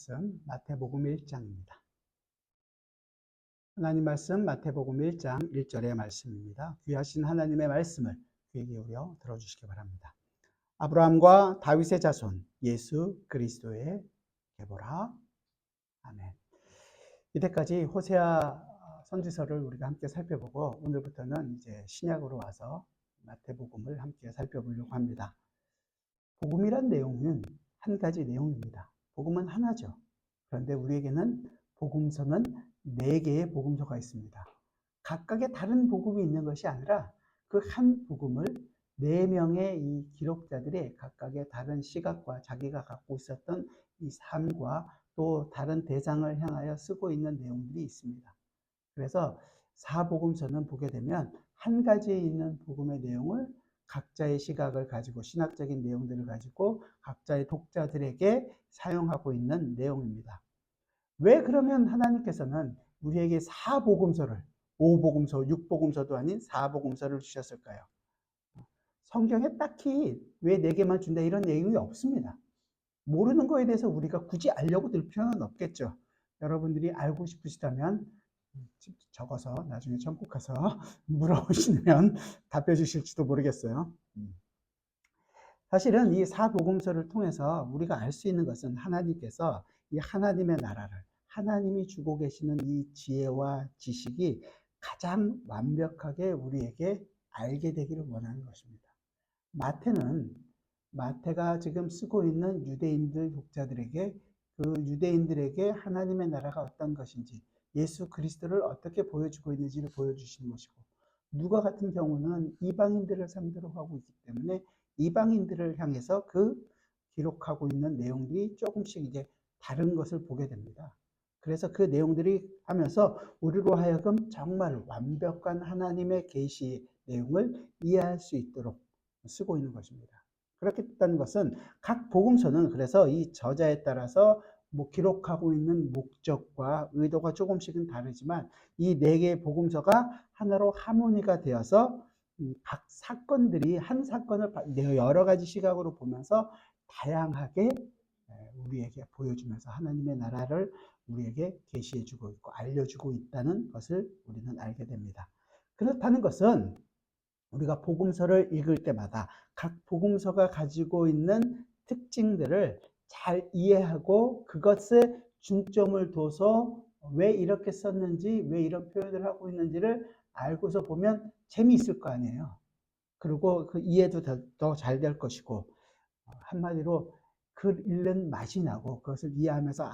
말씀 마태복음 1장입니다. 하나님 말씀 마태복음 1장 1절의 말씀입니다. 귀하신 하나님의 말씀을 귀에 기울여 들어주시기 바랍니다. 아브라함과 다윗의 자손 예수 그리스도의 계보라. 아멘. 이때까지 호세아 선지서를 우리가 함께 살펴보고 오늘부터는 이제 신약으로 와서 마태복음을 함께 살펴보려고 합니다. 복음이란 내용은 한 가지 내용입니다. 복음은 하나죠. 그런데 우리에게는 복음서는 4개의 복음서가 있습니다. 각각의 다른 복음이 있는 것이 아니라 그 한 복음을 4명의 이 기록자들이 각각의 다른 시각과 자기가 갖고 있었던 이 삶과 또 다른 대상을 향하여 쓰고 있는 내용들이 있습니다. 그래서 사복음서는 보게 되면 한 가지에 있는 복음의 내용을 각자의 시각을 가지고 신학적인 내용들을 가지고 각자의 독자들에게 사용하고 있는 내용입니다. 왜 그러면 하나님께서는 우리에게 사복음서를 5복음서, 6복음서도 아닌 사복음서를 주셨을까요? 성경에 딱히 왜 4개만 준다 이런 내용이 없습니다. 모르는 거에 대해서 우리가 굳이 알려고 들 필요는 없겠죠. 여러분들이 알고 싶으시다면 적어서 나중에 천국 가서 물어보시면 답해 주실지도 모르겠어요. 사실은 이 사복음서를 통해서 우리가 알 수 있는 것은 하나님께서 이 하나님의 나라를 하나님이 주고 계시는 이 지혜와 지식이 가장 완벽하게 우리에게 알게 되기를 원하는 것입니다. 마태가 지금 쓰고 있는 유대인들 독자들에게 그 유대인들에게 하나님의 나라가 어떤 것인지 예수 그리스도를 어떻게 보여주고 있는지를 보여주시는 것이고, 누가 같은 경우는 이방인들을 상대로 하고 있기 때문에 이방인들을 향해서 그 기록하고 있는 내용들이 조금씩 이제 다른 것을 보게 됩니다. 그래서 그 내용들이 하면서 우리로 하여금 정말 완벽한 하나님의 계시 내용을 이해할 수 있도록 쓰고 있는 것입니다. 그렇게 됐다는 것은 각 복음서는 그래서 이 저자에 따라서 기록하고 있는 목적과 의도가 조금씩은 다르지만 이 4개의 복음서가 하나로 하모니가 되어서 각 사건들이 한 사건을 여러 가지 시각으로 보면서 다양하게 우리에게 보여주면서 하나님의 나라를 우리에게 계시해주고 있고 알려주고 있다는 것을 우리는 알게 됩니다. 그렇다는 것은 우리가 복음서를 읽을 때마다 각 복음서가 가지고 있는 특징들을 잘 이해하고 그것에 중점을 둬서 왜 이렇게 썼는지, 왜 이런 표현을 하고 있는지를 알고서 보면 재미있을 거 아니에요. 그리고 그 이해도 더 잘 될 것이고, 한마디로 글 읽는 맛이 나고 그것을 이해하면서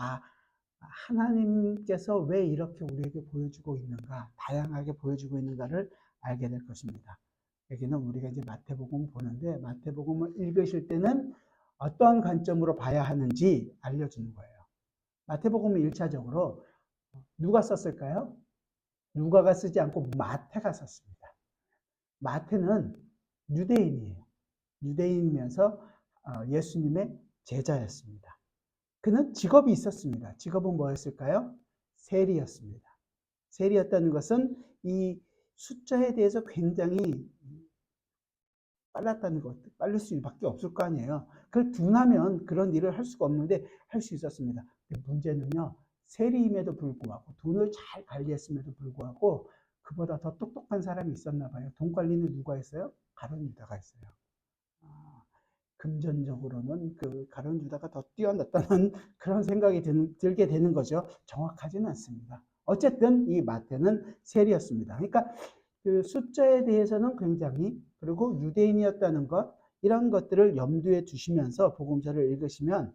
하나님께서 왜 이렇게 우리에게 보여주고 있는가, 다양하게 보여주고 있는가를 알게 될 것입니다. 여기는 우리가 이제 마태복음 보는데 마태복음을 읽으실 때는 어떠한 관점으로 봐야 하는지 알려주는 거예요. 마태복음은 1차적으로 누가 썼을까요? 누가가 쓰지 않고 마태가 썼습니다. 마태는 유대인이에요. 유대인이면서 예수님의 제자였습니다. 그는 직업이 있었습니다. 직업은 뭐였을까요? 세리였습니다. 세리였다는 것은 이 숫자에 대해서 굉장히 빨랐다는 것, 빠를 수밖에 없을 거 아니에요. 그걸 둔하면 그런 일을 할 수가 없는데 할 수 있었습니다. 근데 문제는요, 세리임에도 불구하고 돈을 잘 관리했음에도 불구하고 그보다 더 똑똑한 사람이 있었나 봐요. 돈 관리는 누가 했어요? 가룟 유다가 했어요. 금전적으로는 그 가룟 유다가 더 뛰어났다는 그런 생각이 들게 되는 거죠. 정확하지는 않습니다. 어쨌든 이 마태는 세리였습니다. 그러니까 그 숫자에 대해서는 굉장히, 그리고 유대인이었다는 것, 이런 것들을 염두에 두시면서 복음서를 읽으시면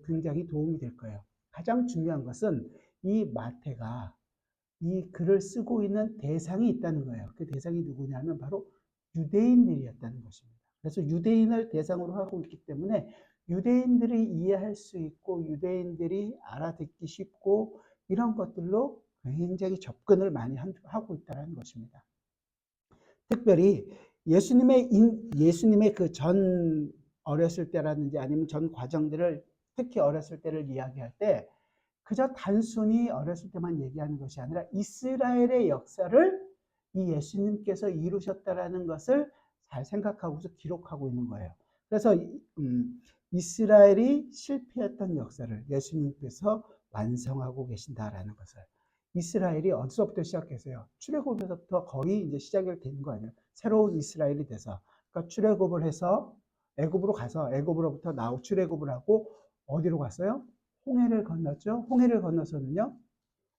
굉장히 도움이 될 거예요. 가장 중요한 것은 이 마태가 이 글을 쓰고 있는 대상이 있다는 거예요. 그 대상이 누구냐면 바로 유대인들이었다는 것입니다. 그래서 유대인을 대상으로 하고 있기 때문에 유대인들이 이해할 수 있고 유대인들이 알아듣기 쉽고 이런 것들로 굉장히 접근을 많이 하고 있다는 것입니다. 특별히 예수님의 그 전 어렸을 때라든지 아니면 전 과정들을, 특히 어렸을 때를 이야기할 때 그저 단순히 어렸을 때만 얘기하는 것이 아니라 이스라엘의 역사를 이 예수님께서 이루셨다라는 것을 잘 생각하고서 기록하고 있는 거예요. 그래서 이스라엘이 실패했던 역사를 예수님께서 완성하고 계신다라는 것을, 이스라엘이 어디서부터 시작했어요? 출애굽에서부터 거의 이제 시작이 되는 거 아니에요? 새로운 이스라엘이 돼서, 그러니까 출애굽을 해서 애굽으로 가서 애굽으로부터 출애굽을 하고 어디로 갔어요? 홍해를 건넜죠. 홍해를 건너서는요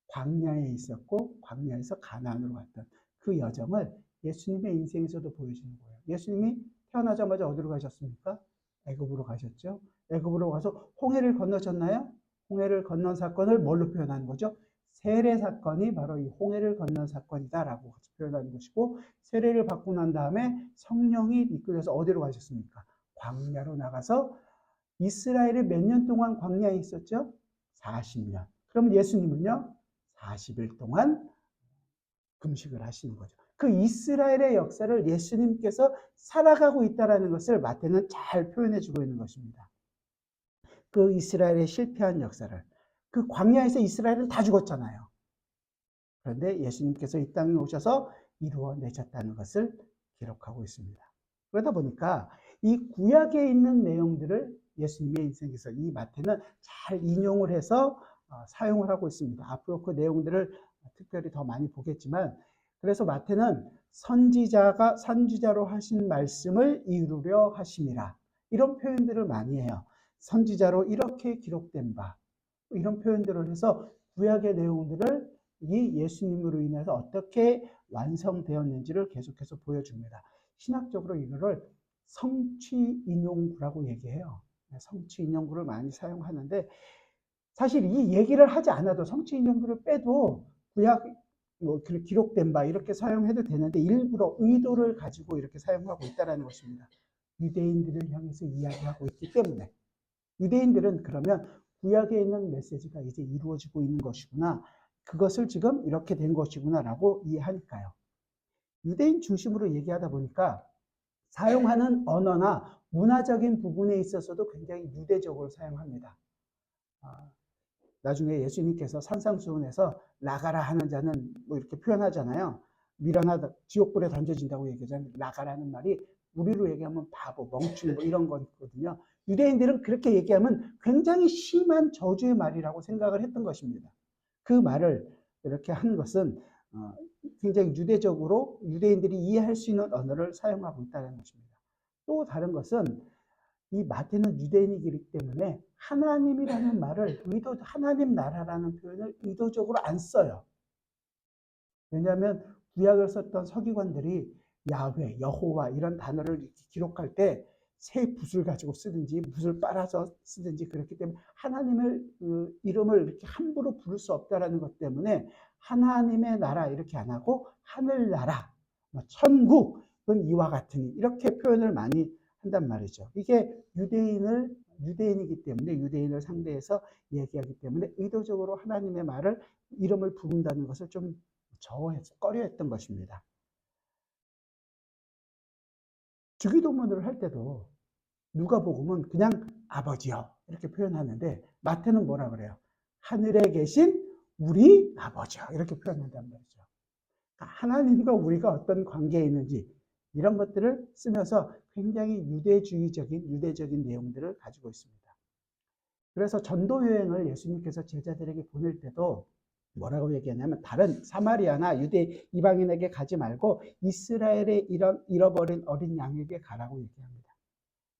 광야에 있었고 광야에서 가나안으로 갔던 그 여정을 예수님의 인생에서도 보여주는 거예요. 예수님이 태어나자마자 어디로 가셨습니까? 애굽으로 가셨죠. 애굽으로 가서 홍해를 건너셨나요? 홍해를 건넌 사건을 뭘로 표현하는 거죠? 세례 사건이 바로 이 홍해를 건넌 사건이다라고 표현하는 것이고, 세례를 받고 난 다음에 성령이 이끌려서 어디로 가셨습니까? 광야로 나가서 이스라엘이 몇 년 동안 광야에 있었죠? 40년. 그럼 예수님은요? 40일 동안 금식을 하시는 거죠. 그 이스라엘의 역사를 예수님께서 살아가고 있다는 것을 마태는 잘 표현해 주고 있는 것입니다. 그 이스라엘의 실패한 역사를, 그 광야에서 이스라엘은 다 죽었잖아요. 그런데 예수님께서 이 땅에 오셔서 이루어내셨다는 것을 기록하고 있습니다. 그러다 보니까 이 구약에 있는 내용들을 예수님의 인생에서 이 마태는 잘 인용을 해서 사용을 하고 있습니다. 앞으로 그 내용들을 특별히 더 많이 보겠지만, 그래서 마태는 선지자로 하신 말씀을 이루려 하심이라, 이런 표현들을 많이 해요. 선지자로 이렇게 기록된 바, 이런 표현들을 해서 구약의 내용들을 이 예수님으로 인해서 어떻게 완성되었는지를 계속해서 보여줍니다. 신학적으로 이거를 성취 인용구라고 얘기해요. 성취 인용구를 많이 사용하는데, 사실 이 얘기를 하지 않아도 성취 인용구를 빼도 구약 기록된 바 이렇게 사용해도 되는데, 일부러 의도를 가지고 이렇게 사용하고 있다는 것입니다. 유대인들을 향해서 이야기하고 있기 때문에, 유대인들은 그러면 구약에 있는 메시지가 이제 이루어지고 있는 것이구나, 그것을 지금 이렇게 된 것이구나 라고 이해하니까요. 유대인 중심으로 얘기하다 보니까 사용하는 언어나 문화적인 부분에 있어서도 굉장히 유대적으로 사용합니다. 나중에 예수님께서 산상수훈에서 나가라 하는 자는 뭐 이렇게 표현하잖아요. 밀어나 지옥불에 던져진다고 얘기하잖아요. 나가라는 말이 우리로 얘기하면 바보, 멍충 뭐 이런 거거든요. 유대인들은 그렇게 얘기하면 굉장히 심한 저주의 말이라고 생각을 했던 것입니다. 그 말을 이렇게 한 것은 굉장히 유대적으로 유대인들이 이해할 수 있는 언어를 사용하고 있다는 것입니다. 또 다른 것은 이 마태는 유대인이기 때문에 하나님이라는 말을 하나님 나라라는 표현을 의도적으로 안 써요. 왜냐하면 구약을 썼던 서기관들이 야훼, 여호와 이런 단어를 기록할 때 새 붓을 가지고 쓰든지 붓을 빨아서 쓰든지 그렇기 때문에 하나님을 이름을 이렇게 함부로 부를 수 없다라는 것 때문에 하나님의 나라 이렇게 안 하고 하늘나라, 천국은 이와 같으니 이렇게 표현을 많이 한단 말이죠. 이게 유대인이기 때문에 유대인을 상대해서 얘기하기 때문에 의도적으로 하나님의 말을 이름을 부른다는 것을 좀 꺼려했던 것입니다. 주기도문을 할 때도 누가복음은 그냥 아버지요 이렇게 표현하는데 마태는 뭐라 그래요? 하늘에 계신 우리 아버지요 이렇게 표현한단 말이죠. 그러니까 하나님과 우리가 어떤 관계에 있는지 이런 것들을 쓰면서 굉장히 유대적인 내용들을 가지고 있습니다. 그래서 전도 여행을 예수님께서 제자들에게 보낼 때도 뭐라고 얘기하냐면, 다른 사마리아나 유대 이방인에게 가지 말고 이스라엘의 잃어버린 어린 양에게 가라고 얘기합니다.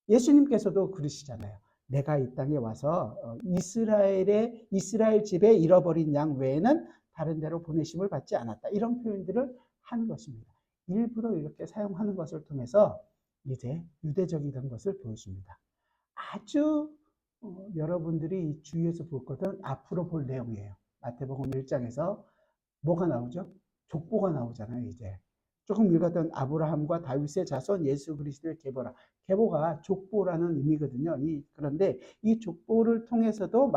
예수님께서도 그러시잖아요. 내가 이 땅에 와서 이스라엘 집에 잃어버린 양 외에는 다른 데로 보내심을 받지 않았다. 이런 표현들을 한 것입니다. 일부러 이렇게 사용하는 것을 통해서 이제 유대적이라는 것을 보여줍니다. 아주 여러분들이 주위에서 볼 것은 앞으로 볼 내용이에요. 마태복음 1장에서 뭐가 나오죠? 족보가 나오잖아요. 이제 조금 읽었던 아브라함과 다윗의 자손 예수 그리스도의 계보라. 계보가 족보라는 의미거든요. 그런데 이 족보를 통해서도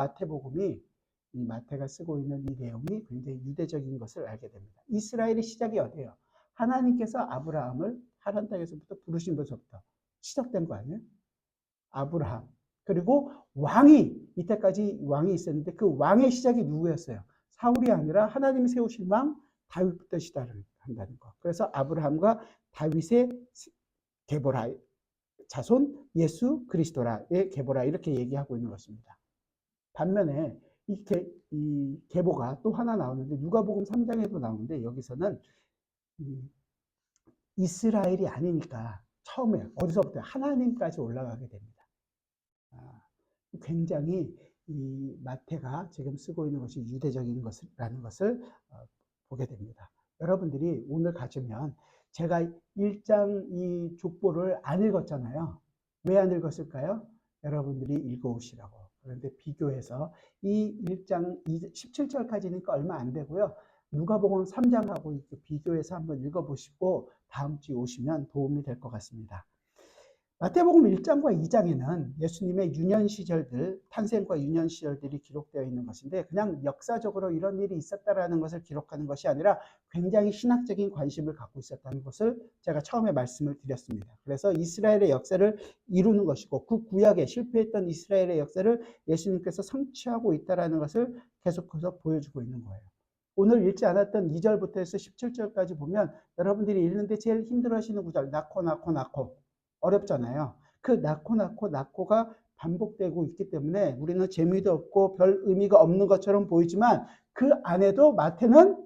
이 마태가 쓰고 있는 이 내용이 굉장히 유대적인 것을 알게 됩니다. 이스라엘의 시작이 어디예요? 하나님께서 아브라함을 하란 땅에서부터 부르신 것부터 시작된 거 아니에요? 아브라함. 그리고 이때까지 왕이 있었는데 그 왕의 시작이 누구였어요? 사울이 아니라 하나님이 세우신 왕 다윗부터 시작을 한다는 거. 그래서 아브라함과 다윗의 계보라, 자손 예수 그리스도라의 계보라 이렇게 얘기하고 있는 것입니다. 반면에 이 계보가 또 하나 나오는데 누가복음 3장에도 나오는데 여기서는 이스라엘이 아니니까 처음에 어디서부터 하나님까지 올라가게 됩니다. 굉장히 이 마태가 지금 쓰고 있는 것이 유대적인 것이라는 것을 보게 됩니다. 여러분들이 오늘 가지면 제가 1장 이 족보를 안 읽었잖아요. 왜 안 읽었을까요? 여러분들이 읽어오시라고. 그런데 비교해서 이 1장 17절까지니까 얼마 안 되고요. 누가복음 3장하고 비교해서 한번 읽어보시고 다음 주에 오시면 도움이 될 것 같습니다. 마태복음 1장과 2장에는 예수님의 유년 시절들, 탄생과 유년 시절들이 기록되어 있는 것인데 그냥 역사적으로 이런 일이 있었다라는 것을 기록하는 것이 아니라 굉장히 신학적인 관심을 갖고 있었다는 것을 제가 처음에 말씀을 드렸습니다. 그래서 이스라엘의 역사를 이루는 것이고 그 구약에 실패했던 이스라엘의 역사를 예수님께서 성취하고 있다는 것을 계속해서 보여주고 있는 거예요. 오늘 읽지 않았던 2절부터 해서 17절까지 보면 여러분들이 읽는데 제일 힘들어하시는 구절 낳고 어렵잖아요. 그 낳고가 반복되고 있기 때문에 우리는 재미도 없고 별 의미가 없는 것처럼 보이지만 그 안에도 마태는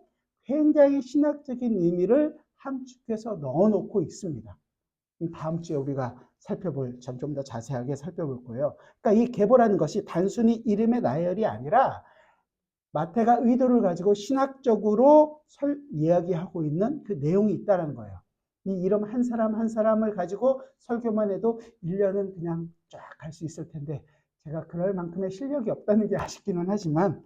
굉장히 신학적인 의미를 함축해서 넣어놓고 있습니다. 다음 주에 우리가 좀 더 자세하게 살펴볼 거예요. 그러니까 이 계보라는 것이 단순히 이름의 나열이 아니라 마태가 의도를 가지고 신학적으로 이야기하고 있는 그 내용이 있다는 거예요. 이 이름 한 사람 한 사람을 가지고 설교만 해도 1년은 그냥 쫙 갈 수 있을 텐데 제가 그럴 만큼의 실력이 없다는 게 아쉽기는 하지만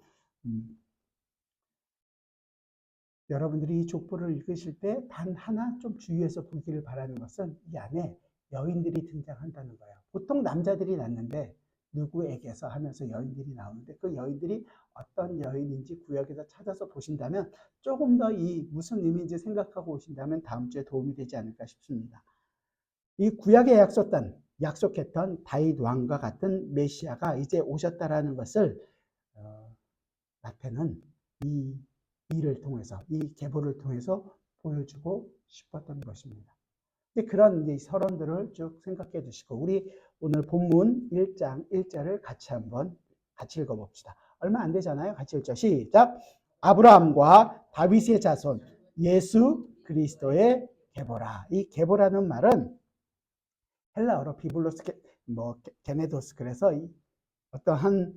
여러분들이 이 족보를 읽으실 때 단 하나 좀 주의해서 보기를 바라는 것은 이 안에 여인들이 등장한다는 거예요. 보통 남자들이 낳는데 누구에게서 하면서 여인들이 나오는데 그 여인들이 어떤 여인인지 구약에서 찾아서 보신다면 조금 더 이 무슨 의미인지 생각하고 오신다면 다음 주에 도움이 되지 않을까 싶습니다. 이 구약에 약속했던 다윗 왕과 같은 메시아가 이제 오셨다라는 것을 마태는 이 일을 통해서 이 계보를 통해서 보여주고 싶었던 것입니다. 그런 이제 서론들을 쭉 생각해 주시고 우리 오늘 본문 1장 1절을 같이 읽어봅시다. 얼마 안 되잖아요. 같이 읽죠. 시작. 아브라함과 다윗의 자손 예수 그리스도의 계보라. 이 계보라는 말은 헬라어로 비블로스 게네도스 그래서 어떠한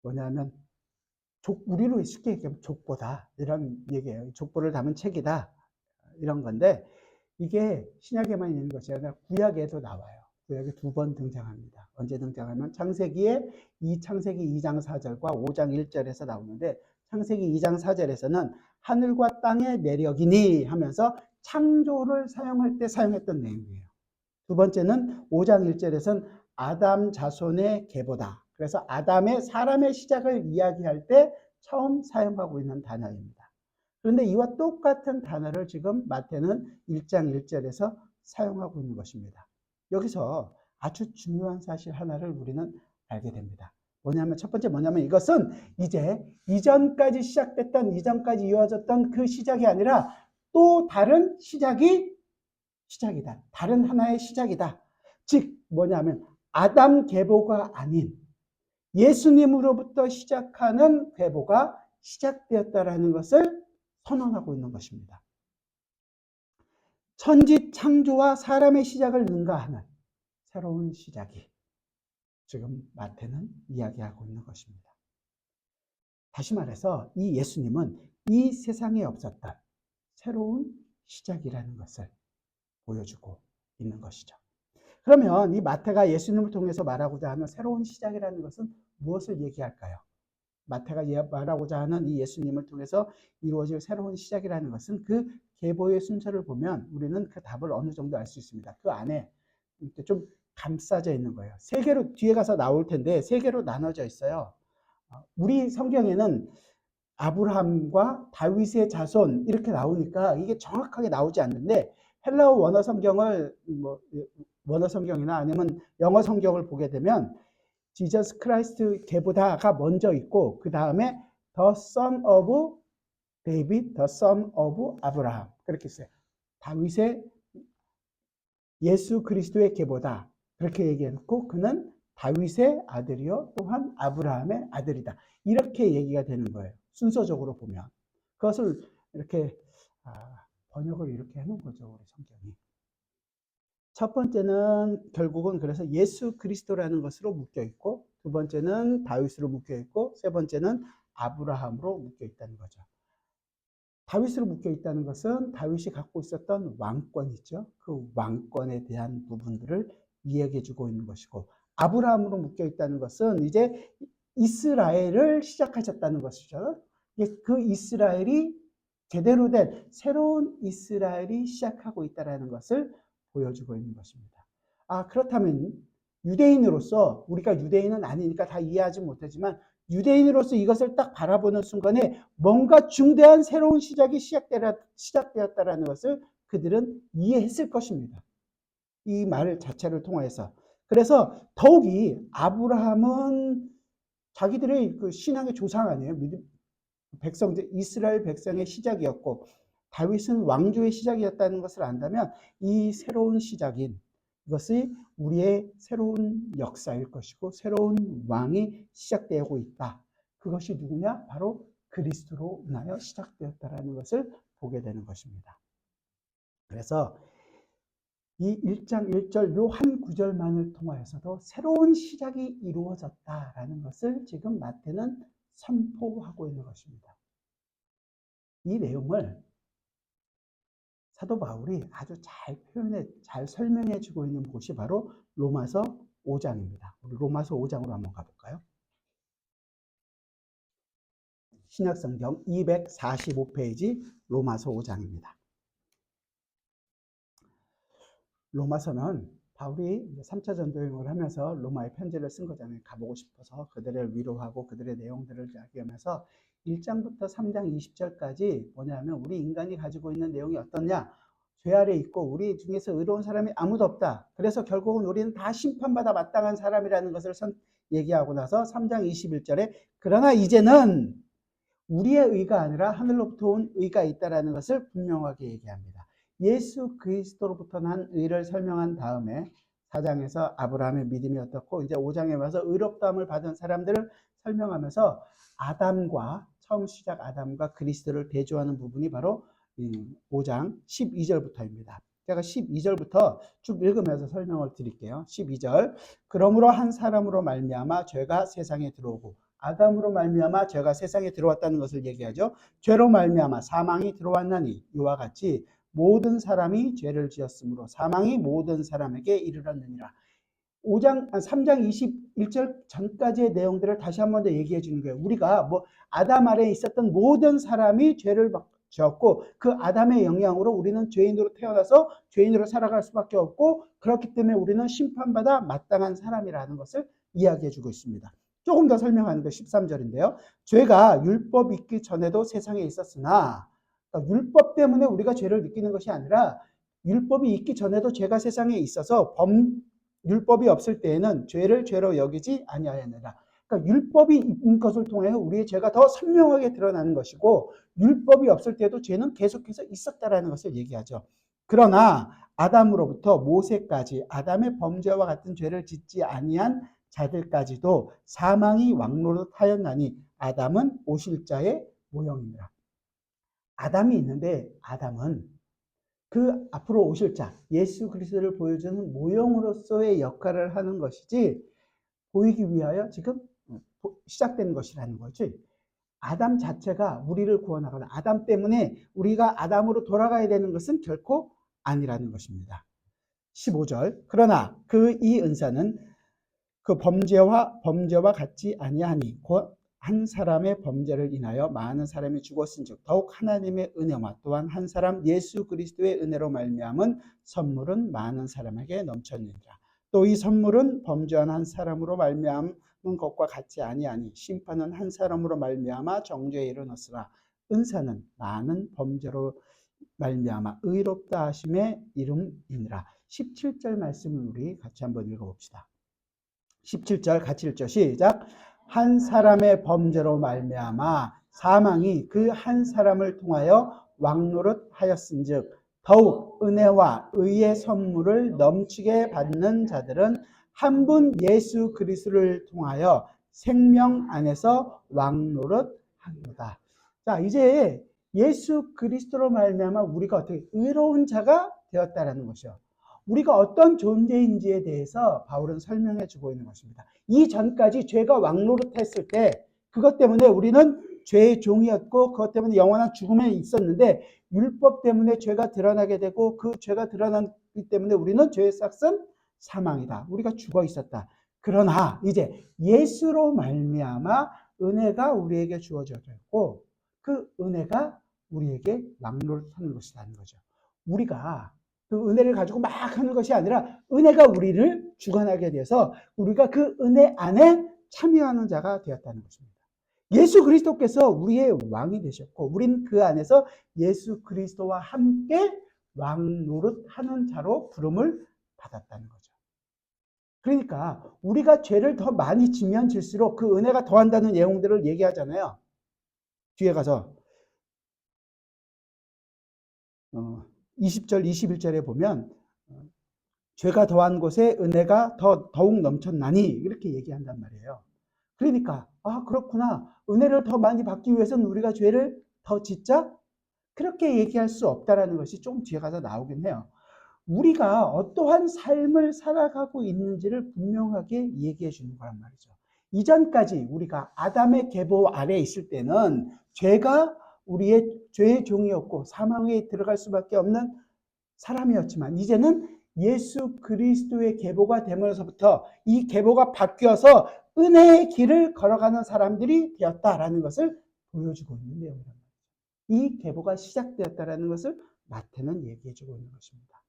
뭐냐면 우리로 쉽게 얘기하면 족보다 이런 얘기예요. 족보를 담은 책이다 이런 건데 이게 신약에만 있는 것이 아니라 구약에도 나와요. 구약에 2번 등장합니다. 언제 등장하면 창세기 2장 4절과 5장 1절에서 나오는데 창세기 2장 4절에서는 하늘과 땅의 내력이니 하면서 창조를 사용할 때 사용했던 내용이에요. 두 번째는 5장 1절에서는 아담 자손의 계보다. 그래서 사람의 시작을 이야기할 때 처음 사용하고 있는 단어입니다. 그런데 이와 똑같은 단어를 지금 마태는 1장 1절에서 사용하고 있는 것입니다. 여기서 아주 중요한 사실 하나를 우리는 알게 됩니다. 첫 번째 뭐냐면 이것은 이제 이전까지 이어졌던 그 시작이 아니라 또 다른 시작이다. 다른 하나의 시작이다. 즉 뭐냐면 아담 계보가 아닌 예수님으로부터 시작하는 계보가 시작되었다라는 것을 선언하고 있는 것입니다. 천지 창조와 사람의 시작을 능가하는 새로운 시작이 지금 마태는 이야기하고 있는 것입니다. 다시 말해서 이 예수님은 이 세상에 없었던 새로운 시작이라는 것을 보여주고 있는 것이죠. 그러면 이 마태가 예수님을 통해서 말하고자 하는 새로운 시작이라는 것은 무엇을 얘기할까요? 마태가 말하고자 하는 이 예수님을 통해서 이루어질 새로운 시작이라는 것은 그 계보의 순서를 보면 우리는 그 답을 어느 정도 알 수 있습니다. 그 안에 좀 감싸져 있는 거예요. 3개로 뒤에 가서 나올 텐데 3개로 나눠져 있어요. 우리 성경에는 아브라함과 다윗의 자손 이렇게 나오니까 이게 정확하게 나오지 않는데 헬라어 원어 성경이나 아니면 영어 성경을 보게 되면 지저스 크라이스트 계보다가 먼저 있고 그 다음에 the son of David, the son of Abraham 그렇게 써요. 다윗의 예수 그리스도의 계보다. 그렇게 얘기했고 그는 다윗의 아들이요 또한 아브라함의 아들이다. 이렇게 얘기가 되는 거예요. 순서적으로 보면. 그것을 이렇게 번역을 이렇게 해놓은 거죠. 우리 성경이. 첫 번째는 결국은 그래서 예수 그리스도라는 것으로 묶여 있고, 두 번째는 다윗으로 묶여 있고, 세 번째는 아브라함으로 묶여 있다는 거죠. 다윗으로 묶여 있다는 것은 다윗이 갖고 있었던 왕권이죠. 그 왕권에 대한 부분들을 이야기해 주고 있는 것이고, 아브라함으로 묶여 있다는 것은 이제 이스라엘을 시작하셨다는 것이죠. 그 이스라엘이 제대로 된 새로운 이스라엘이 시작하고 있다는 것을 보여주고 있는 것입니다. 그렇다면 유대인으로서, 우리가 유대인은 아니니까 다 이해하지 못하지만 유대인으로서 이것을 딱 바라보는 순간에 뭔가 중대한 새로운 시작이 시작되었다는 것을 그들은 이해했을 것입니다. 이 말 자체를 통해서. 그래서 더욱이 아브라함은 자기들의 그 신앙의 조상 아니에요. 백성, 이스라엘 백성의 시작이었고 다윗은 왕조의 시작이었다는 것을 안다면 이 새로운 시작인 이것이 우리의 새로운 역사일 것이고 새로운 왕이 시작되고 있다. 그것이 누구냐? 바로 그리스도로 인하여 시작되었다는 것을 보게 되는 것입니다. 그래서 이 1장 1절 요 한 구절만을 통하여서도 새로운 시작이 이루어졌다라는 것을 지금 마태는 선포하고 있는 것입니다. 이 내용을 사도 바울이 아주 잘 설명해 주고 있는 곳이 바로 로마서 5장입니다. 우리 로마서 5장으로 한번 가볼까요? 신약성경 245페이지 로마서 5장입니다. 로마서는 바울이 3차 전도여행을 하면서 로마에 편지를 쓴 거잖아요. 가보고 싶어서 그들을 위로하고 그들의 내용들을 이야기하면서 1장부터 3장 20절까지 뭐냐면 우리 인간이 가지고 있는 내용이 어떻냐? 죄 아래 있고 우리 중에서 의로운 사람이 아무도 없다. 그래서 결국은 우리는 다 심판받아 마땅한 사람이라는 것을 얘기하고 나서 3장 21절에 그러나 이제는 우리의 의가 아니라 하늘로부터 온 의가 있다는 것을 분명하게 얘기합니다. 예수 그리스도로부터 난 의를 설명한 다음에 4장에서 아브라함의 믿음이 어떻고 이제 5장에 와서 의롭다함을 받은 사람들을 설명하면서 아담과 처음 시작 아담과 그리스도를 대조하는 부분이 바로 5장 12절부터입니다. 제가 12절부터 쭉 읽으면서 설명을 드릴게요. 12절 그러므로 한 사람으로 말미암아 죄가 세상에 들어오고 아담으로 말미암아 죄가 세상에 들어왔다는 것을 얘기하죠. 죄로 말미암아 사망이 들어왔나니 이와 같이 모든 사람이 죄를 지었으므로 사망이 모든 사람에게 이르렀느니라. 3장 21절 전까지의 내용들을 다시 한 번 더 얘기해 주는 거예요. 우리가 아담 아래에 있었던 모든 사람이 죄를 지었고 그 아담의 영향으로 우리는 죄인으로 태어나서 죄인으로 살아갈 수밖에 없고 그렇기 때문에 우리는 심판받아 마땅한 사람이라는 것을 이야기해 주고 있습니다. 조금 더 설명하는 게 13절인데요. 죄가 율법 있기 전에도 세상에 있었으나 그러니까 율법 때문에 우리가 죄를 느끼는 것이 아니라 율법이 있기 전에도 죄가 세상에 있어서 율법이 없을 때에는 죄를 죄로 여기지 아니하였느라. 그러니까 율법이 있는 것을 통해 우리의 죄가 더 선명하게 드러나는 것이고 율법이 없을 때도 죄는 계속해서 있었다라는 것을 얘기하죠. 그러나 아담으로부터 모세까지 아담의 범죄와 같은 죄를 짓지 아니한 자들까지도 사망이 왕노릇하였나니 아담은 오실 자의 모형이니라. 아담이 있는데 아담은 그 앞으로 오실 자 예수 그리스도를 보여주는 모형으로서의 역할을 하는 것이지 보이기 위하여 지금 시작된 것이라는 거지. 아담 자체가 우리를 구원하거나 아담 때문에 우리가 아담으로 돌아가야 되는 것은 결코 아니라는 것입니다. 15절 그러나 이 은사는 그 범죄와 같지 아니하니 곧 한 사람의 범죄를 인하여 많은 사람이 죽었은즉 더욱 하나님의 은혜와 또한 한 사람 예수 그리스도의 은혜로 말미암은 선물은 많은 사람에게 넘쳤느니라. 또 이 선물은 범죄한 한 사람으로 말미암은 것과 같지 아니하니 심판은 한 사람으로 말미암아 정죄에 이르렀으나 은사는 많은 범죄로 말미암아 의롭다 하심의 이름이니라. 17절 말씀을 우리 같이 한번 읽어봅시다. 17절 같이 읽죠. 시작. 한 사람의 범죄로 말미암아 사망이 그 한 사람을 통하여 왕노릇하였은즉 더욱 은혜와 의의 선물을 넘치게 받는 자들은 한 분 예수 그리스도를 통하여 생명 안에서 왕노릇하노라. 자, 이제 예수 그리스도로 말미암아 우리가 어떻게 의로운 자가 되었다라는 것이요. 우리가 어떤 존재인지에 대해서 바울은 설명해 주고 있는 것입니다. 이전까지 죄가 왕노릇했을 때 그것 때문에 우리는 죄의 종이었고 그것 때문에 영원한 죽음에 있었는데 율법 때문에 죄가 드러나게 되고 그 죄가 드러나기 때문에 우리는 죄의 삭은 사망이다. 우리가 죽어 있었다. 그러나 이제 예수로 말미암아 은혜가 우리에게 주어졌고 그 은혜가 우리에게 왕노릇하는 것이라는 거죠. 우리가 그 은혜를 가지고 막 하는 것이 아니라 은혜가 우리를 주관하게 돼서 우리가 그 은혜 안에 참여하는 자가 되었다는 것입니다. 예수 그리스도께서 우리의 왕이 되셨고 우리는 그 안에서 예수 그리스도와 함께 왕 노릇하는 자로 부름을 받았다는 거죠. 그러니까 우리가 죄를 더 많이 지면 질수록 그 은혜가 더한다는 내용들을 얘기하잖아요. 뒤에 가서 20절 21절에 보면 죄가 더한 곳에 은혜가 더욱 넘쳤나니 이렇게 얘기한단 말이에요. 그러니까 그렇구나. 은혜를 더 많이 받기 위해서는 우리가 죄를 더 짓자? 그렇게 얘기할 수 없다라는 것이 좀 뒤에 가서 나오긴 해요. 우리가 어떠한 삶을 살아가고 있는지를 분명하게 얘기해 주는 거란 말이죠. 이전까지 우리가 아담의 계보 아래 있을 때는 죄가 우리의 죄의 종이었고 사망에 들어갈 수밖에 없는 사람이었지만 이제는 예수 그리스도의 계보가 되면서부터 이 계보가 바뀌어서 은혜의 길을 걸어가는 사람들이 되었다라는 것을 보여주고 있는 내용입니다. 이 계보가 시작되었다라는 것을 마태는 얘기해주고 있는 것입니다.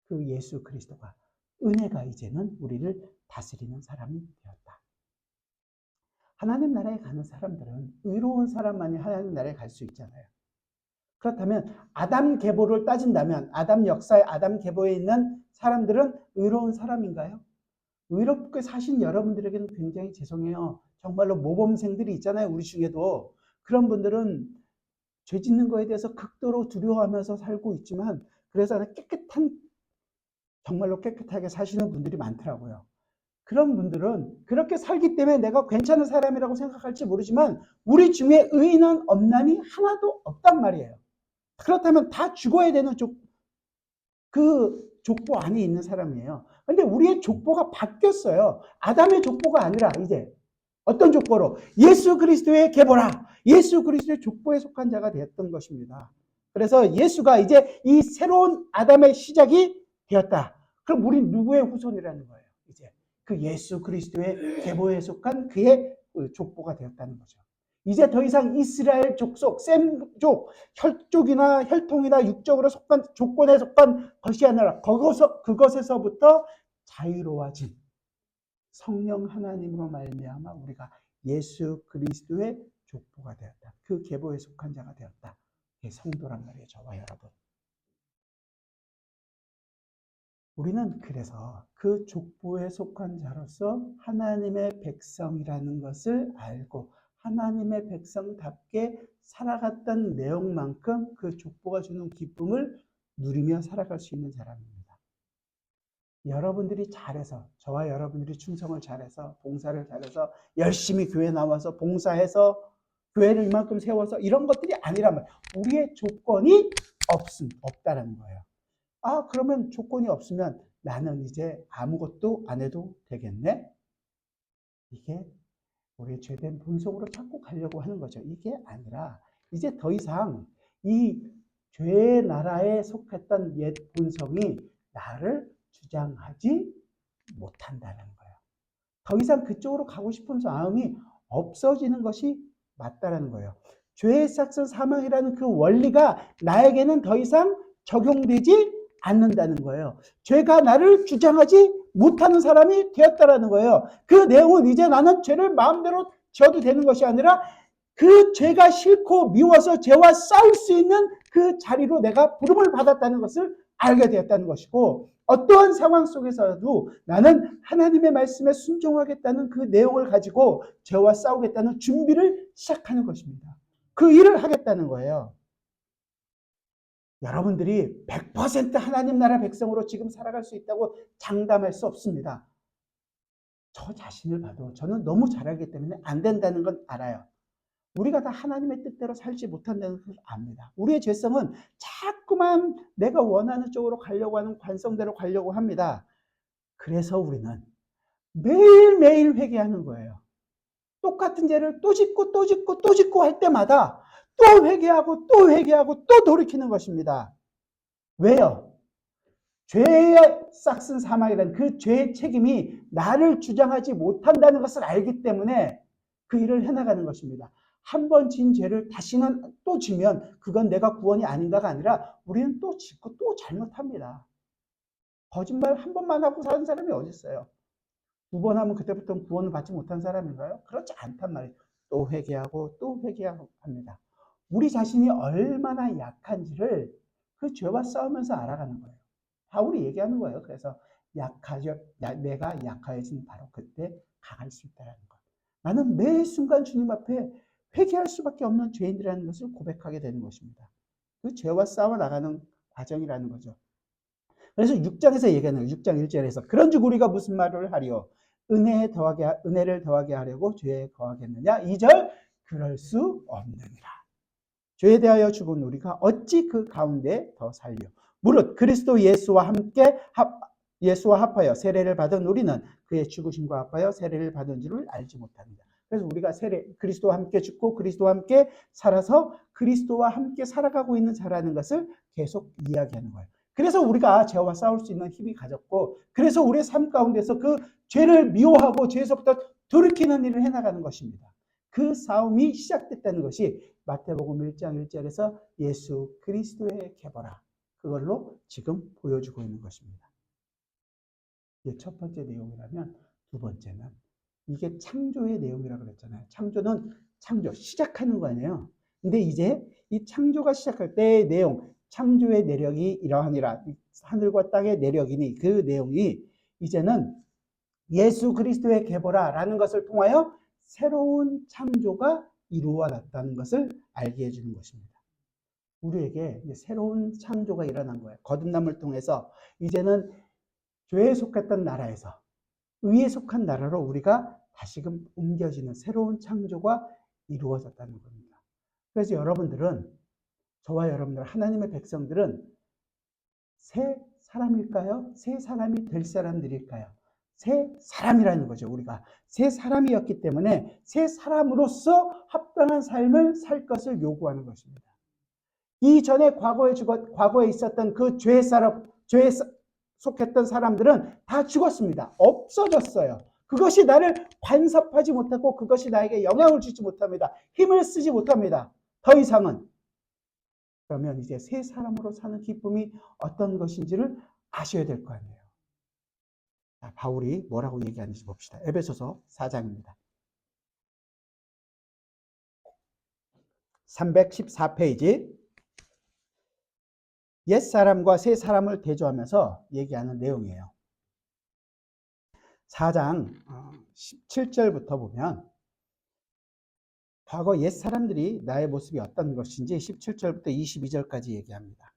그 예수 그리스도가 은혜가 이제는 우리를 다스리는 사람이 되었다. 하나님 나라에 가는 사람들은 의로운 사람만이 하나님 나라에 갈 수 있잖아요. 그렇다면 아담 계보를 따진다면 아담 역사의 아담 계보에 있는 사람들은 의로운 사람인가요? 의롭게 사신 여러분들에게는 굉장히 죄송해요. 정말로 모범생들이 있잖아요. 우리 중에도. 그런 분들은 죄 짓는 거에 대해서 극도로 두려워하면서 살고 있지만 그래서 정말로 깨끗하게 사시는 분들이 많더라고요. 그런 분들은 그렇게 살기 때문에 내가 괜찮은 사람이라고 생각할지 모르지만 우리 중에 의인은 없나니 하나도 없단 말이에요. 그렇다면 다 죽어야 되는 그 족보 안에 있는 사람이에요. 근데 우리의 족보가 바뀌었어요. 아담의 족보가 아니라 이제 어떤 족보로? 예수 그리스도의 계보라. 예수 그리스도의 족보에 속한 자가 되었던 것입니다. 그래서 예수가 이제 이 새로운 아담의 시작이 되었다. 그럼 우린 누구의 후손이라는 거예요? 이제 그 예수 그리스도의 계보에 속한 그의 족보가 되었다는 거죠. 이제 더 이상 이스라엘 족속, 셈족, 혈족이나 혈통이나 육적으로 속한 조건에 속한 것이 아니라 그것에서부터 자유로워진 성령 하나님으로 말미암아 우리가 예수 그리스도의 족보가 되었다. 그 계보에 속한 자가 되었다. 그게 성도란 말이에요. 저와 여러분. 우리는 그래서 그 족보에 속한 자로서 하나님의 백성이라는 것을 알고 하나님의 백성답게 살아갔던 내용만큼 그 족보가 주는 기쁨을 누리며 살아갈 수 있는 사람입니다. 여러분들이 잘해서 저와 여러분들이 충성을 잘해서 봉사를 잘해서 열심히 교회 나와서 봉사해서 교회를 이만큼 세워서 이런 것들이 아니란 말이에요. 우리의 조건이 없다는 거예요. 그러면 조건이 없으면 나는 이제 아무것도 안 해도 되겠네? 이게 우리의 죄된 본성으로 자꾸 가려고 하는 거죠. 이게 아니라 이제 더 이상 이 죄의 나라에 속했던 옛 본성이 나를 주장하지 못한다는 거예요. 더 이상 그쪽으로 가고 싶은 마음이 없어지는 것이 맞다라는 거예요. 죄의 삭은 사망이라는 그 원리가 나에게는 더 이상 적용되지 않는다는 거예요. 죄가 나를 주장하지 못하는 사람이 되었다라는 거예요. 그 내용은 이제 나는 죄를 마음대로 지어도 되는 것이 아니라 그 죄가 싫고 미워서 죄와 싸울 수 있는 그 자리로 내가 부름을 받았다는 것을 알게 되었다는 것이고 어떠한 상황 속에서도 나는 하나님의 말씀에 순종하겠다는 그 내용을 가지고 죄와 싸우겠다는 준비를 시작하는 것입니다. 그 일을 하겠다는 거예요. 여러분들이 100% 하나님 나라 백성으로 지금 살아갈 수 있다고 장담할 수 없습니다. 저 자신을 봐도 저는 너무 잘하기 때문에 안 된다는 건 알아요. 우리가 다 하나님의 뜻대로 살지 못한다는 것을 압니다. 우리의 죄성은 자꾸만 내가 원하는 쪽으로 가려고 하는 관성대로 가려고 합니다. 그래서 우리는 매일매일 회개하는 거예요. 똑같은 죄를 또 짓고 또 짓고 또 짓고 할 때마다 또 회개하고 또 회개하고 또 돌이키는 것입니다. 왜요? 죄의 싹슨 사망이라는 그 죄의 책임이 나를 주장하지 못한다는 것을 알기 때문에 그 일을 해나가는 것입니다. 한 번 진 죄를 다시는 또 지면 그건 내가 구원이 아닌가가 아니라 우리는 또 짓고 또 잘못합니다. 거짓말 한 번만 하고 사는 사람이 어디 있어요? 두 번 하면 그때부터는 구원을 받지 못한 사람인가요? 그렇지 않단 말이에요. 또 회개하고 또 회개하고 합니다. 우리 자신이 얼마나 약한지를 그 죄와 싸우면서 알아가는 거예요. 바울이 얘기하는 거예요. 그래서 내가 약해진 바로 그때 강할 수 있다는 것. 나는 매 순간 주님 앞에 회개할 수밖에 없는 죄인이라는 것을 고백하게 되는 것입니다. 그 죄와 싸워 나가는 과정이라는 거죠. 그래서 6장에서 얘기하는 거예요. 6장 1절에서 그런즉 우리가 무슨 말을 하리요? 은혜를 더하게 하려고 죄에 거하겠느냐? 2절 그럴 수 없느니라. 죄에 대하여 죽은 우리가 어찌 그 가운데 더 살려? 무릇 그리스도 예수와 합하여 세례를 받은 우리는 그의 죽으심과 합하여 세례를 받은 줄을 알지 못합니다. 그래서 우리가 그리스도와 함께 죽고 그리스도와 함께 살아서 그리스도와 함께 살아가고 있는 자라는 것을 계속 이야기하는 거예요. 그래서 우리가 죄와 싸울 수 있는 힘이 가졌고, 그래서 우리의 삶 가운데서 그 죄를 미워하고 죄에서부터 돌이키는 일을 해나가는 것입니다. 그 싸움이 시작됐다는 것이 마태복음 1장 1절에서 예수 그리스도의 계보라, 그걸로 지금 보여주고 있는 것입니다. 이게 첫 번째 내용이라면, 두 번째는 이게 창조의 내용이라고 그랬잖아요. 창조는 시작하는 거 아니에요. 근데 이제 이 창조가 시작할 때의 내용, 창조의 내력이 이러하니라, 하늘과 땅의 내력이니, 그 내용이 이제는 예수 그리스도의 계보라라는 것을 통하여 새로운 창조가 이루어졌다는 것을 알게 해주는 것입니다. 우리에게 새로운 창조가 일어난 거예요. 거듭남을 통해서 이제는 죄에 속했던 나라에서 의에 속한 나라로 우리가 다시금 옮겨지는 새로운 창조가 이루어졌다는 겁니다. 그래서 여러분들은, 저와 여러분들, 하나님의 백성들은 새 사람일까요? 새 사람이 될 사람들일까요? 새 사람이라는 거죠. 우리가 새 사람이었기 때문에 새 사람으로서 합당한 삶을 살 것을 요구하는 것입니다. 이전에 과거에 있었던 그 죄에 속했던 사람들은 다 죽었습니다. 없어졌어요. 그것이 나를 간섭하지 못하고 그것이 나에게 영향을 주지 못합니다. 힘을 쓰지 못합니다. 더 이상은. 그러면 이제 새 사람으로 사는 기쁨이 어떤 것인지를 아셔야 될 거 아니에요. 자, 바울이 뭐라고 얘기하는지 봅시다. 에베소서 4장입니다. 314페이지. 옛사람과 새사람을 대조하면서 얘기하는 내용이에요. 4장 17절부터 보면 과거 옛사람들이 나의 모습이 어떤 것인지 17절부터 22절까지 얘기합니다.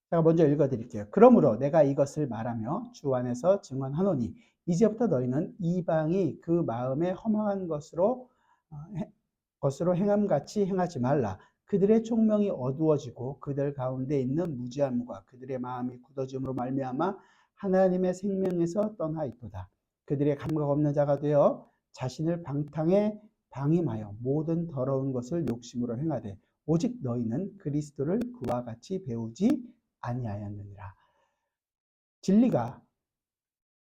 제가 먼저 읽어드릴게요. 그러므로 내가 이것을 말하며 주 안에서 증언하노니 이제부터 너희는 이방이 그 마음에 허망한 것으로 행함같이 행하지 말라. 그들의 총명이 어두워지고 그들 가운데 있는 무지함과 그들의 마음이 굳어짐으로 말미암아 하나님의 생명에서 떠나있도다. 그들의 감각 없는 자가 되어 자신을 방탕에 방임하여 모든 더러운 것을 욕심으로 행하되 오직 너희는 그리스도를 그와 같이 배우지 아니하였느니라. 진리가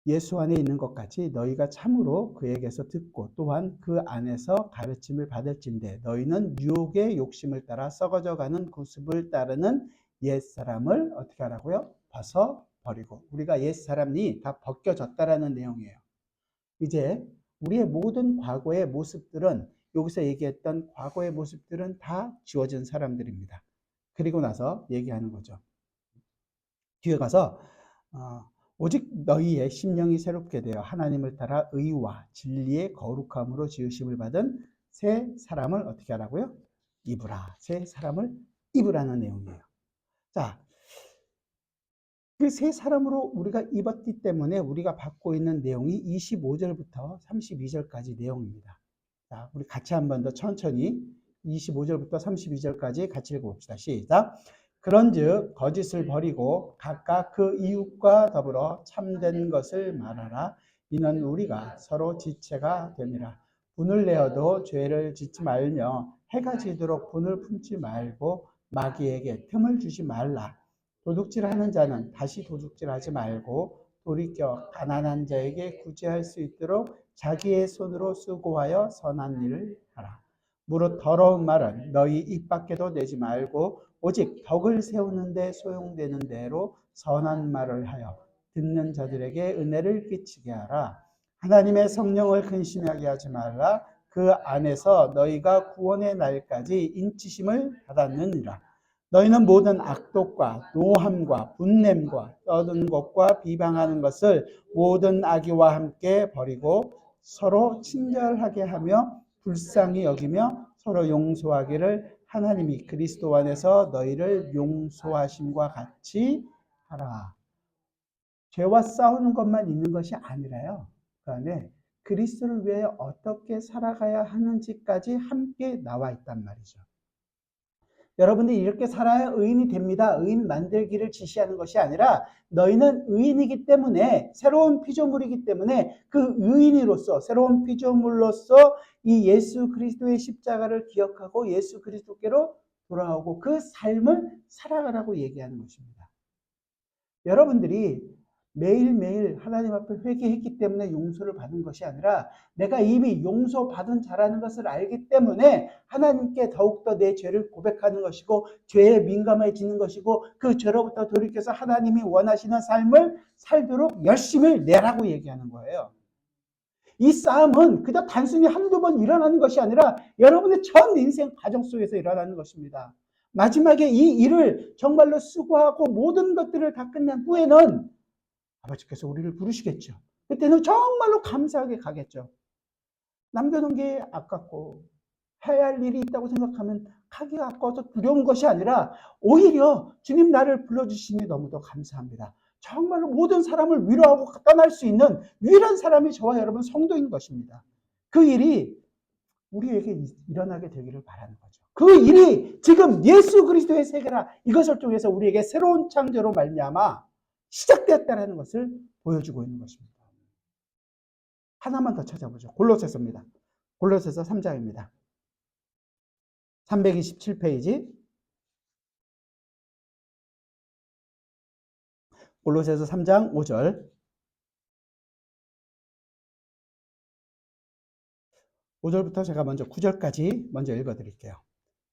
예수 안에 있는 것 같이 너희가 참으로 그에게서 듣고 또한 그 안에서 가르침을 받을진대 너희는 유혹의 욕심을 따라 썩어져가는 구습을 따르는 옛사람을 어떻게 하라고요? 벗어버리고. 우리가 옛사람이 다 벗겨졌다라는 내용이에요. 이제 우리의 모든 과거의 모습들은, 여기서 얘기했던 과거의 모습들은 다 지워진 사람들입니다. 그리고 나서 얘기하는 거죠. 뒤에 가서 오직 너희의 심령이 새롭게 되어 하나님을 따라 의와 진리의 거룩함으로 지으심을 받은 새 사람을 어떻게 하라고요? 입으라. 새 사람을 입으라는 내용이에요. 자, 그 세 사람으로 우리가 입었기 때문에 우리가 받고 있는 내용이 25절부터 32절까지 내용입니다. 자, 우리 같이 한 번 더 천천히 25절부터 32절까지 같이 읽어봅시다. 시작. 그런즉 거짓을 버리고 각각 그 이웃과 더불어 참된 것을 말하라. 이는 우리가 서로 지체가 됨이라. 분을 내어도 죄를 짓지 말며 해가 지도록 분을 품지 말고 마귀에게 틈을 주지 말라. 도둑질하는 자는 다시 도둑질하지 말고 돌이켜 가난한 자에게 구제할 수 있도록 자기의 손으로 수고하여 선한 일을 하라. 무릇 더러운 말은 너희 입 밖에도 내지 말고 오직 덕을 세우는 데 소용되는 대로 선한 말을 하여 듣는 자들에게 은혜를 끼치게 하라. 하나님의 성령을 근심하게 하지 말라. 그 안에서 너희가 구원의 날까지 인치심을 받았느니라. 너희는 모든 악독과 노함과 분냄과 떠드는 것과 비방하는 것을 모든 악의와 함께 버리고 서로 친절하게 하며 불쌍히 여기며 서로 용서하기를 하나님이 그리스도 안에서 너희를 용서하심과 같이 하라. 죄와 싸우는 것만 있는 것이 아니라요. 그 안에 그리스도를 위해 어떻게 살아가야 하는지까지 함께 나와 있단 말이죠. 여러분들이 이렇게 살아야 의인이 됩니다. 의인 만들기를 지시하는 것이 아니라 너희는 의인이기 때문에 새로운 피조물이기 때문에 그 의인으로서 새로운 피조물로서 이 예수 그리스도의 십자가를 기억하고 예수 그리스도께로 돌아오고 그 삶을 살아가라고 얘기하는 것입니다. 여러분들이 매일매일 하나님 앞에 회개했기 때문에 용서를 받은 것이 아니라 내가 이미 용서받은 자라는 것을 알기 때문에 하나님께 더욱더 내 죄를 고백하는 것이고 죄에 민감해지는 것이고 그 죄로부터 돌이켜서 하나님이 원하시는 삶을 살도록 열심을 내라고 얘기하는 거예요. 이 싸움은 그저 단순히 한두 번 일어나는 것이 아니라 여러분의 전 인생 과정 속에서 일어나는 것입니다. 마지막에 이 일을 정말로 수고하고 모든 것들을 다 끝낸 후에는 아버지께서 우리를 부르시겠죠. 그때는 정말로 감사하게 가겠죠. 남겨놓은 게 아깝고 해야 할 일이 있다고 생각하면 가기가 아까워서 두려운 것이 아니라 오히려 주님 나를 불러주시니 너무도 감사합니다. 정말로 모든 사람을 위로하고 떠날 수 있는 유일한 사람이 저와 여러분 성도인 것입니다. 그 일이 우리에게 일어나게 되기를 바라는 거죠. 그 일이 지금 예수 그리스도의 세계라 이것을 통해서 우리에게 새로운 창조로 말미암아 시작되었다는 것을 보여주고 있는 것입니다. 하나만 더 찾아보죠. 골로새서입니다. 골로새서 3장입니다. 327페이지. 골로새서 3장 5절. 5절부터 제가 먼저 9절까지 먼저 읽어드릴게요.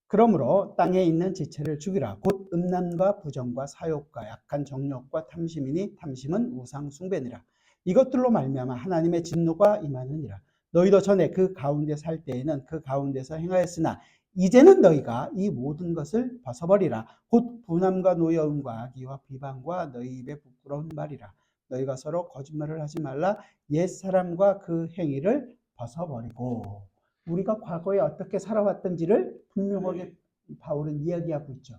그러므로 땅에 있는 지체를 죽이라. 곧 음란과 부정과 사욕과 약한 정욕과 탐심이니 탐심은 우상 숭배니라. 이것들로 말미암아 하나님의 진노가 임하느니라. 너희도 전에 그 가운데 살 때에는 그 가운데서 행하였으나 이제는 너희가 이 모든 것을 벗어버리라. 곧 분함과 노여움과 악의와 비방과 너희 입에 부끄러운 말이라. 너희가 서로 거짓말을 하지 말라. 옛사람과 그 행위를 벗어버리고. 우리가 과거에 어떻게 살아왔던지를 분명하게 바울은 이야기하고 있죠.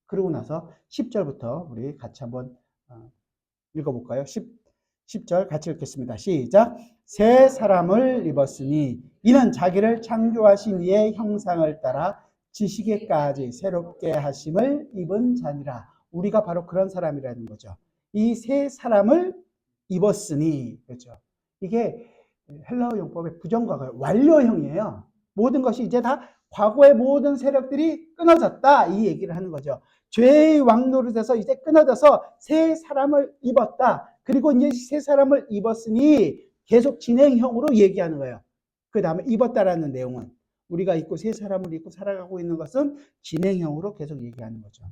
그러고 나서 10절부터 우리 같이 한번 읽어볼까요? 10절 같이 읽겠습니다. 시작. 새 사람을 입었으니 이는 자기를 창조하신 이의 형상을 따라 지식에까지 새롭게 하심을 입은 자니라. 우리가 바로 그런 사람이라는 거죠. 이 새 사람을 입었으니, 그렇죠. 이게 헬라어 용법의 부정과거 완료형이에요. 모든 것이 이제 다 과거의 모든 세력들이 끊어졌다 이 얘기를 하는 거죠. 죄의 왕노릇에서 이제 끊어져서 새 사람을 입었다. 그리고 이제 새 사람을 입었으니 계속 진행형으로 얘기하는 거예요. 그 다음에 입었다라는 내용은 우리가 입고 새 사람을 입고 살아가고 있는 것은 진행형으로 계속 얘기하는 거죠.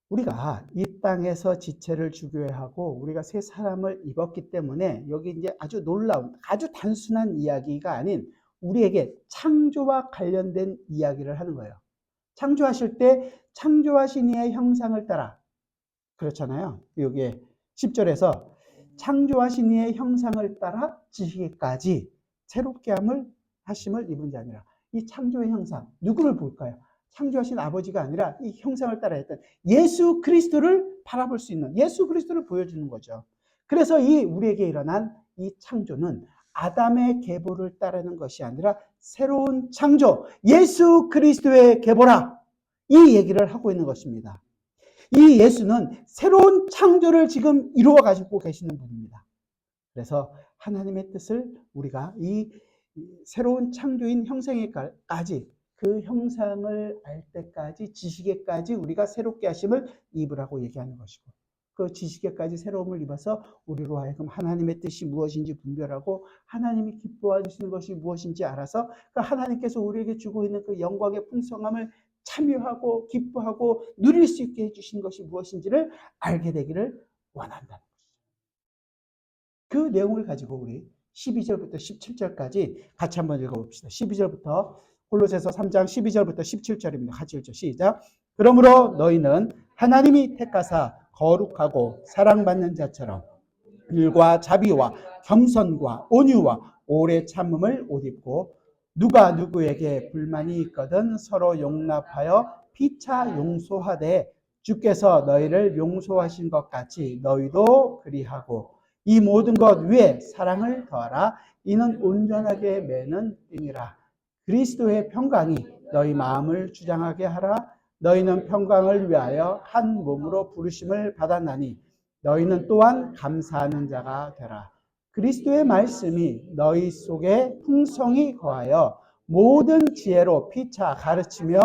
우리가 이 땅에서 지체를 주교해야 하고 우리가 새 사람을 입었기 때문에 여기 이제 아주 놀라운 아주 단순한 이야기가 아닌 우리에게 창조와 관련된 이야기를 하는 거예요. 창조하실 때 창조하신 이의 형상을 따라 그렇잖아요. 여기에 10절에서 창조하신 이의 형상을 따라 지시기까지 새롭게 하심을 입은 자니라. 이 창조의 형상 누구를 볼까요? 창조하신 아버지가 아니라 이 형상을 따라 했던 예수 그리스도를 바라볼 수 있는, 예수 그리스도를 보여주는 거죠. 그래서 이 우리에게 일어난 이 창조는 아담의 계보를 따르는 것이 아니라 새로운 창조, 예수 그리스도의 계보라, 이 얘기를 하고 있는 것입니다. 이 예수는 새로운 창조를 지금 이루어 가지고 계시는 분입니다. 그래서 하나님의 뜻을 우리가 이 새로운 창조인 형상에까지, 그 형상을 알 때까지, 지식에까지 우리가 새롭게 하심을 입으라고 얘기하는 것이고, 그 지식에까지 새로움을 입어서 우리로 하여금 하나님의 뜻이 무엇인지 분별하고 하나님이 기뻐하시는 것이 무엇인지 알아서 그 하나님께서 우리에게 주고 있는 그 영광의 풍성함을 참여하고 기뻐하고 누릴 수 있게 해주신 것이 무엇인지를 알게 되기를 원한다는 것이죠. 그 내용을 가지고 우리 12절부터 17절까지 같이 한번 읽어봅시다. 12절부터, 골로새서 3장 12절부터 17절입니다. 같이 읽죠. 시작. 그러므로 너희는 하나님이 택하사 거룩하고 사랑받는 자처럼 일과 자비와 겸손과 온유와 오래 참음을 옷 입고, 누가 누구에게 불만이 있거든 서로 용납하여 피차 용서하되 주께서 너희를 용서하신 것 같이 너희도 그리하고, 이 모든 것 위에 사랑을 더하라. 이는 온전하게 매는 띠니라. 그리스도의 평강이 너희 마음을 주장하게 하라. 너희는 평강을 위하여 한 몸으로 부르심을 받았나니 너희는 또한 감사하는 자가 되라. 그리스도의 말씀이 너희 속에 풍성히 거하여 모든 지혜로 피차 가르치며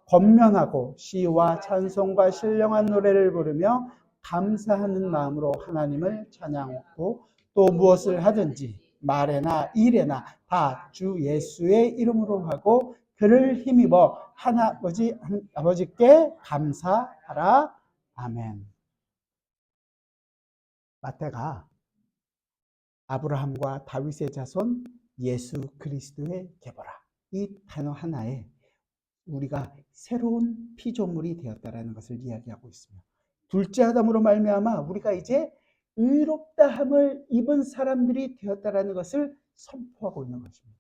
권면하고 시와 찬송과 신령한 노래를 부르며 감사하는 마음으로 하나님을 찬양하고, 또 무엇을 하든지 말에나 일에나 다 주 예수의 이름으로 하고 그를 힘입어 아버지께 감사하라. 아멘. 마태가 아브라함과 다윗의 자손 예수 그리스도의 계보라, 이 단어 하나에 우리가 새로운 피조물이 되었다라는 것을 이야기하고 있습니다. 둘째 아담으로 말미암아 우리가 이제 의롭다함을 입은 사람들이 되었다라는 것을 선포하고 있는 것입니다.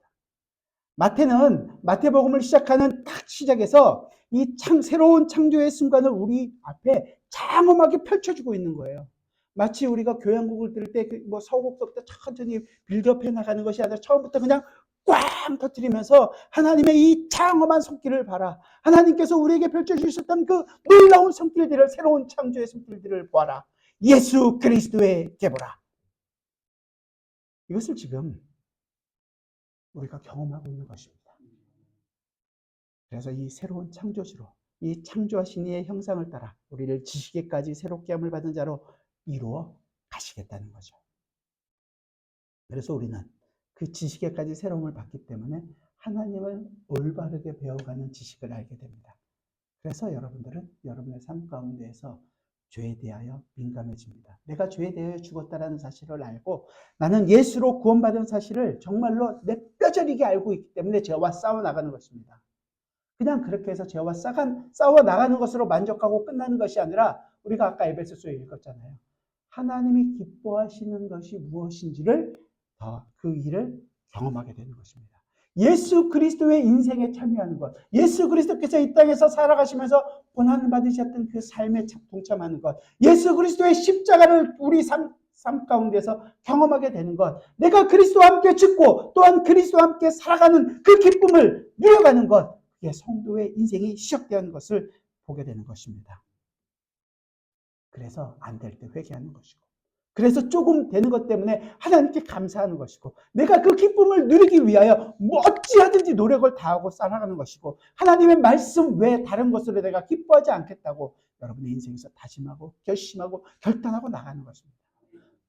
마태는 마태복음을 시작하는 딱 시작에서 이 새로운 창조의 순간을 우리 앞에 장엄하게 펼쳐주고 있는 거예요. 마치 우리가 교향곡을 들을 때 뭐 서곡부터 천천히 빌드업해 나가는 것이 아니라 처음부터 그냥 꽝 터뜨리면서 하나님의 이 장엄한 손길을 봐라. 하나님께서 우리에게 펼쳐주셨던 그 놀라운 손길들을, 새로운 창조의 손길들을 보아라. 예수 그리스도의 계보라. 이것을 지금 우리가 경험하고 있는 것입니다. 그래서 이 새로운 창조주로, 이 창조하신 이의 형상을 따라 우리를 지식에까지 새롭게 함을 받은 자로 이루어 가시겠다는 거죠. 그래서 우리는 그 지식에까지 새로움을 받기 때문에 하나님을 올바르게 배워가는 지식을 알게 됩니다. 그래서 여러분들은 여러분의 삶 가운데에서 죄에 대하여 민감해집니다. 내가 죄에 대하여 죽었다는 사실을 알고 나는 예수로 구원받은 사실을 정말로 내 뼈저리게 알고 있기 때문에 죄와 싸워나가는 것입니다. 그냥 그렇게 해서 죄와 싸워나가는 것으로 만족하고 끝나는 것이 아니라, 우리가 아까 에베소서에 읽었잖아요. 하나님이 기뻐하시는 것이 무엇인지를 그 일을 경험하게 되는 것입니다. 예수 그리스도의 인생에 참여하는 것, 예수 그리스도께서 이 땅에서 살아가시면서 고난 받으셨던 그 삶에 동참하는 것, 예수 그리스도의 십자가를 우리 삶 가운데서 경험하게 되는 것, 내가 그리스도와 함께 죽고 또한 그리스도와 함께 살아가는 그 기쁨을 누려가는 것, 그게 성도의 인생이 시작되는 것을 보게 되는 것입니다. 그래서 안 될 때 회개하는 것이고, 그래서 조금 되는 것 때문에 하나님께 감사하는 것이고, 내가 그 기쁨을 누리기 위하여 어찌하든지 노력을 다하고 살아가는 것이고, 하나님의 말씀 외에 다른 것으로 내가 기뻐하지 않겠다고 여러분의 인생에서 다짐하고 결심하고 결단하고 나가는 것입니다.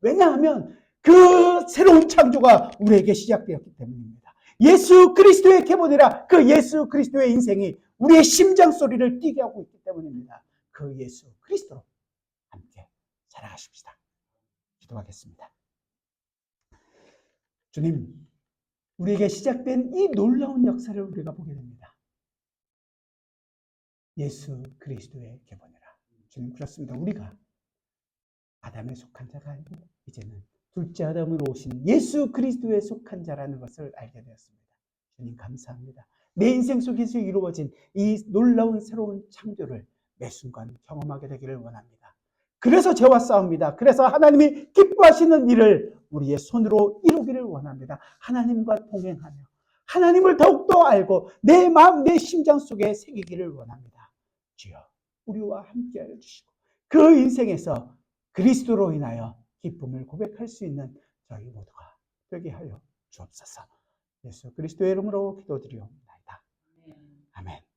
왜냐하면 그 새로운 창조가 우리에게 시작되었기 때문입니다. 예수 그리스도의 계보니라, 그 예수 그리스도의 인생이 우리의 심장 소리를 뛰게 하고 있기 때문입니다. 그 예수 그리스도로 함께 살아가십시다. 기도하겠습니다. 주님, 우리에게 시작된 이 놀라운 역사를 우리가 보게 됩니다. 예수 그리스도의 계보니라. 주님, 그렇습니다. 우리가 아담에 속한 자가 아니고 이제는 둘째 아담으로 오신 예수 그리스도에 속한 자라는 것을 알게 되었습니다. 주님, 감사합니다. 내 인생 속에서 이루어진 이 놀라운 새로운 창조를 매 순간 경험하게 되기를 원합니다. 그래서 죄와 싸웁니다. 그래서 하나님이 기뻐하시는 일을 우리의 손으로 이루기를 원합니다. 하나님과 동행하며 하나님을 더욱더 알고 내 마음, 내 심장 속에 새기기를 원합니다. 주여, 우리와 함께하여 주시고 그 인생에서 그리스도로 인하여 기쁨을 고백할 수 있는 저희 모두가 되게 하여 주옵소서. 예수 그리스도의 이름으로 기도드리옵나이다. 아멘.